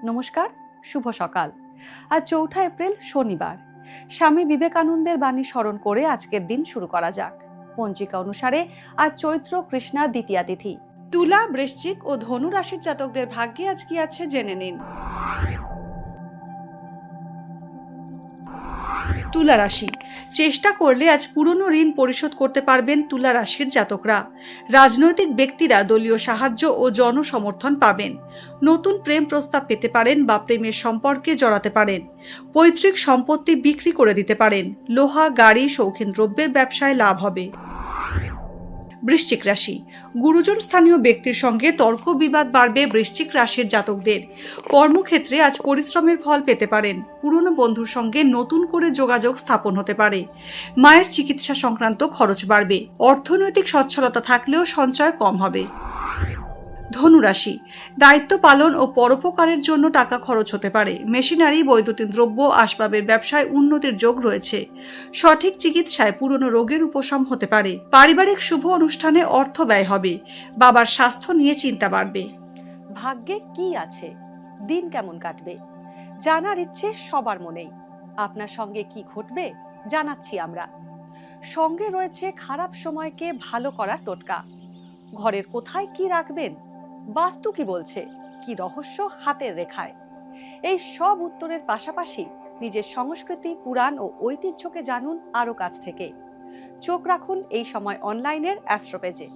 নমস্কার, শুভ সকাল। আজ ৪ঠা এপ্রিল শনিবার। স্বামী বিবেকানন্দের বাণী স্মরণ করে আজকের দিন শুরু করা যাক। পঞ্জিকা অনুসারে আজ চৈত্র কৃষ্ণা দ্বিতীয়া তিথি। তুলা, বৃশ্চিক ও ধনু রাশির জাতকদের ভাগ্যে আজ কি আছে জেনে নিন। তুলা রাশি, চেষ্টা করলে আজ পুরনো ঋণ পরিশোধ করতে পারবেন তুলা রাশির জাতকরা। রাজনৈতিক ব্যক্তিরা দলীয় সাহায্য ও জনসমর্থন পাবেন। নতুন প্রেম প্রস্তাব পেতে পারেন বা প্রেমের সম্পর্কে জড়াতে পারেন। পৈতৃক সম্পত্তি বিক্রি করে দিতে পারেন। লোহা, গাড়ি, শৌখিন দ্রব্যের ব্যবসায় লাভ হবে। বৃশ্চিক রাশি, গুরুজন স্থানীয় ব্যক্তির সঙ্গে তর্ক বিবাদ বাড়বে বৃশ্চিক রাশির জাতকদের। কর্মক্ষেত্রে আজ পরিশ্রমের ফল পেতে পারেন। পুরনো বন্ধুর সঙ্গে নতুন করে যোগাযোগ স্থাপন হতে পারে। মায়ের চিকিৎসা সংক্রান্ত খরচ বাড়বে। অর্থনৈতিক সচ্ছলতা থাকলেও সঞ্চয় কম হবে। ধনুরাশি, দায়িত্ব পালন ও পরোপকারের জন্য টাকা খরচ হতে পারে। মেশিনারি, বৈদ্যুতিক দ্রব্য, আসবাবের ব্যবসায় উন্নতির যোগ রয়েছে। সঠিক চিকিৎসায় পুরনো রোগের উপশম হতে পারে। পারিবারিক শুভ অনুষ্ঠানে অর্থ ব্যয় হবে। বাবার স্বাস্থ্য নিয়ে চিন্তা বাড়বে। ভাগ্যে কি আছে, দিন কেমন কাটবে, জানার ইচ্ছে সবার মনেই। আপনার সঙ্গে কি ঘটবে জানাচ্ছি আমরা। সঙ্গে রয়েছে খারাপ সময়কে ভালো করার টোটকা। ঘরের কোথায় কি রাখবেন, বাস্তু কি বলছে, কি রহস্য হাতের রেখায়। এই সব উত্তরের পাশাপাশি নিজের সংস্কৃতি, পুরাণ ও ঐতিহ্যকে জানুন আরো কাছ থেকে। চোখ রাখুন এই সময় অনলাইনের অ্যাস্ট্রো পেজে।